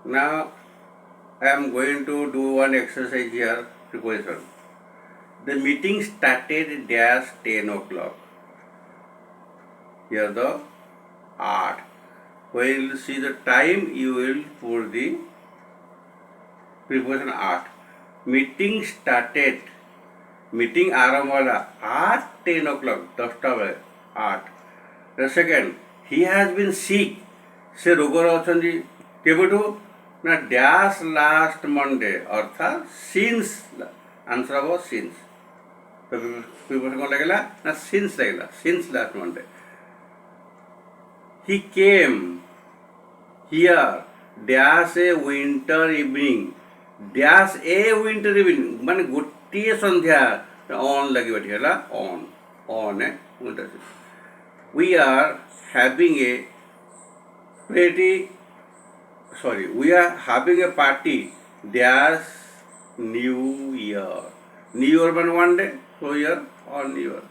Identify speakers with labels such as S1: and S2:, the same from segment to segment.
S1: Now I am going to do one exercise here, preparation. The meeting started dash 10 o'clock. Here the art. When you will see the time, you will put the preposition art. Meeting started. Meeting आरंभ वाला at 10 o'clock. 10टा बजे art. The second, he has been sick. से रोगर अछंती केबेठु ना dash last Monday अर्थात since answer हम सिंस प्रिपोजिशन कौन लगेगा ना सिंस लगेगा since last Monday he came here dash a winter evening dash a winter evening माने गोटे संध्या ऑन लगे बैठी है ऑन है winter we are having a we are having a party dash new year मान वन डे so year और new year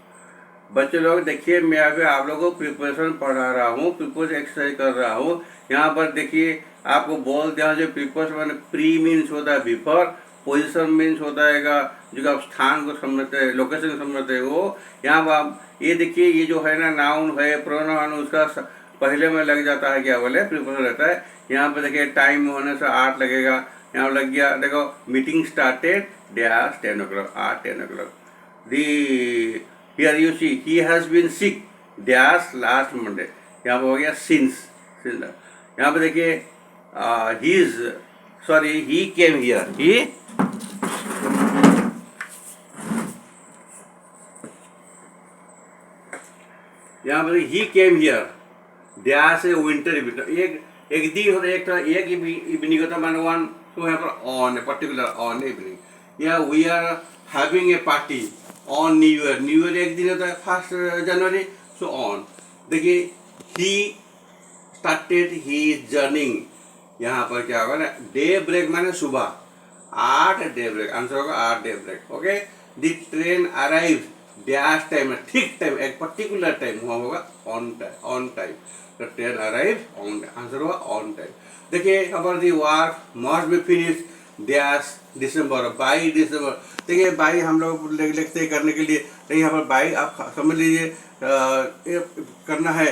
S1: बच्चे लोग देखिए मैं अभी आप लोगों को प्रिपरेशन पढ़ा रहा हूँ प्रिपोज एक्सरसाइज कर रहा हूँ यहाँ पर देखिए आपको बोल दिया जो प्रिपोज मैंने प्री मीन्स होता है बिफोर पोजिशन मीन्स होता है जो आप स्थान को समझते हैं लोकेशन को समझते हैं वो यहाँ पर आप ये देखिए ये जो है ना नाउन है प्रोनाउन उसका पहले में लग जाता है क्या बोले प्रिपोजिशन रहता है यहाँ पे देखिए टाइम होने से 8 लगेगा यहाँ लग गया देखो meeting started dash 10 o'clock at 10 o'clock the here you see he has been sick dash last Monday यहाँ पर हो गया सिंस यहाँ पे देखिए ही केम हियर यहाँ पर he came here dash a winter evening एक दी होता एक इवनिंग होता मान वन तो यहाँ पर ऑन है पर्टिकुलर ऑन इवनिंग या we are having a party on new year एक दिन होता है 1 जनवरी सो ऑन देखिए ही स्टार्टेड ही जर्निंग यहाँ पर क्या होगा ना डे ब्रेक माने सुबह 8 डे ब्रेक आंसर होगा 8 day break okay the train arrive dash time ठीक टाइम एक पर्टिकुलर टाइम हुआ होगा on time The train arrived on answer हुआ on time देखिए अबर the war must be finish dash December by December देखिए by हम लोग लिखते करने के लिए तो यहाँ पर बाई आप समझ लीजिए करना है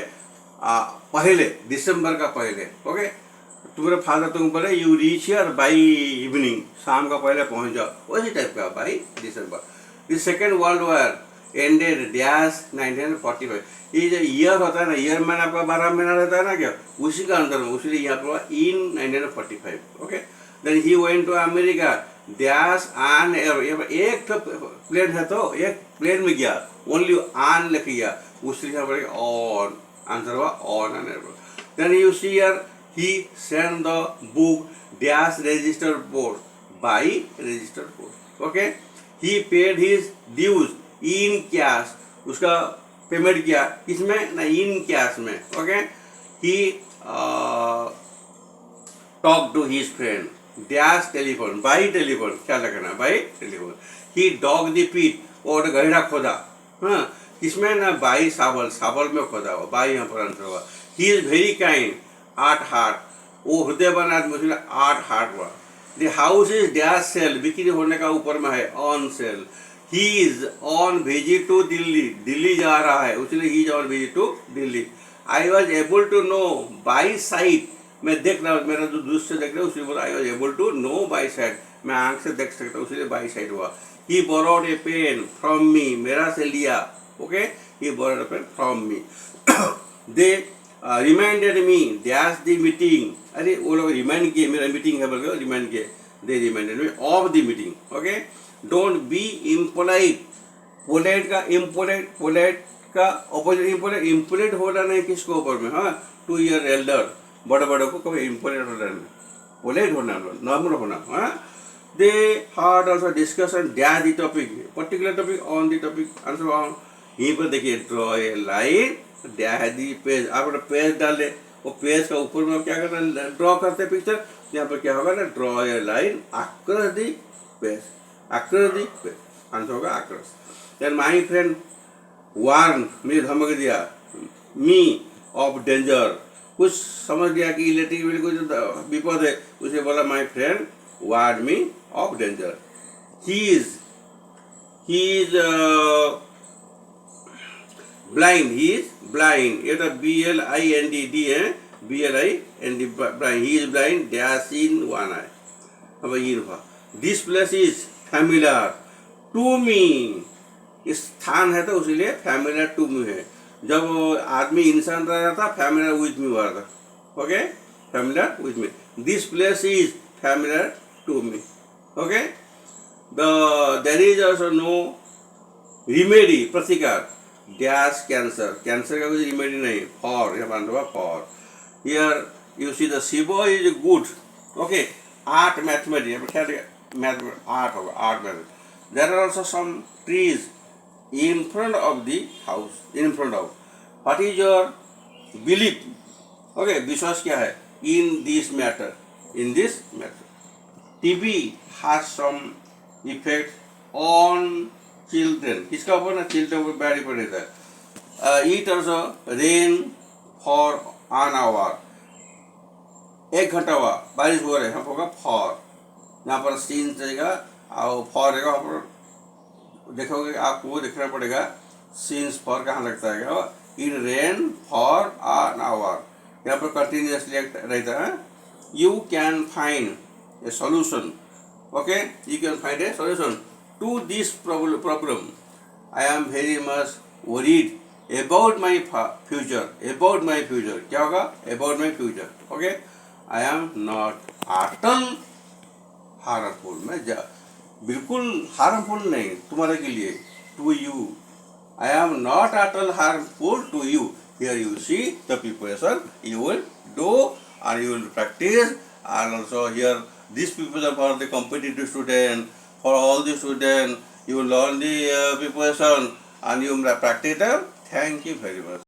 S1: पहले दिसंबर का पहले ओके तुम्हारे फादर तुम बोले you reach here by evening शाम का पहले पहुँच जाओ वही टाइप का by December the second world war ended dash 1945 ये जो ईयर होता है ना ईयर मैंने आपका 12 महीना रहता है ना क्या उसी का अंदर में उसी यहाँ पर in 1945 okay then he went to America dash on एक तो प्लेन है तो एक प्लेन में गया ओनली आन लिख गया उसी यहाँ पर ऑन आंसर हुआ on an airport then you see here he send the book dash register post by register post okay he paid his dues in cash उसका पेमेंट किया किसमें ना इन कैश में okay he talk to his friend dash telephone by telephone क्या लगना by telephone he dug the pit और गहरा खोदा हाँ किसमें ना बाई साबल में खोदा हुआ बाई यहाँ पर आंसर हुआ he is very kind 8 heart वो हृदय बना आदमी 8 हार्ट हुआ the house is dash sale बिक्री होने का ऊपर में है on sale he is on visit to Delhi जा रहा है इसलिए he is on visit to Delhi I was able to know by sight मैं देख रहा हूँ मेरा जो दृश्य देख रहा हूँ उसी बोला I was able to know by sight मैं आंख से देख सकता हूँ इसलिए बाई साइट हुआ he borrowed a pen from me मेरा से लिया okay he borrowed a pen from me they reminded me dash the meeting अरे वो लोग रिमाइंड किए मेरा मीटिंग है बोल रिमाइंड किए they reminded me of the meeting okay don't be impolite polite का ऑपोजिट इम्पोलाइट होना नहीं किसको ऊपर में हाँ टू ईयर एल्डर बड़े को कभी इम्पोलाइट होना नहीं पोलाइट होना नॉर्मल होना हाँ they heard also discussion dash the topic particular topic on the topic answer on यहीं पर देखिए draw a line dash the page आप पेज डाले वो पेज का ऊपर में क्या करना है ड्रॉ करते पिक्चर यहाँ पर क्या होगा ना draw a line across the page across the answer होगा across then my friend warn मुझे धमक दिया me of danger कुछ समझ गया कि इलेक्ट्रिक बिल को जो विपद है, उसे बोला my friend warned me of danger. He is blind, he is blind, ये तो BLIND है, BLIND blind, he is blind dash in one eye. अब ये हुआ this place is familiar to me, स्थान है तो इसलिए फैमिलियर टू मी है। जब आदमी इंसान रहा था फैमिलियर विथ मी हुआ था, okay, familiar with me, this place is familiar to me, okay. There is also no remedy, प्रतिकार, डैश कैंसर, कैंसर का कोई रिमेडी नहीं, फॉर, यह मान लो for. Here you see the शिवो is good, okay. Art mathematics, क्या math art होगा, art mathematics. There are also some trees in front of the house, in front of, what is your belief, okay, विश्वास क्या है, in this matter, in this matter। TB has some effect on children, किसका ऊपर ना, children ऊपर bad effect रहता है। It also rain for an hour, 1 घंटा हुआ बारिश हो रही है, हम होगा for, यहाँ पर सीन रहेगा और for रहेगा, वहाँ पर देखोगे आपको देखना पड़ेगा सीन्स फॉर कहाँ लगता है, in rain for an hour, यहाँ पर कंटिन्यूसली रहता है। You can find a solution, okay, you can find a solution to this problem. I am very much worried about my future, about my future, क्या होगा, about my future, okay. I am not at all harmful, मैं बिल्कुल harmful नहीं तुम्हारे के लिए, to you, I am not at all harmful to you. Here you see the preparation you will do and you will practice, and also here these people are for the competitive student, for all the students you will learn the preparation and you will practice them. Thank you very much.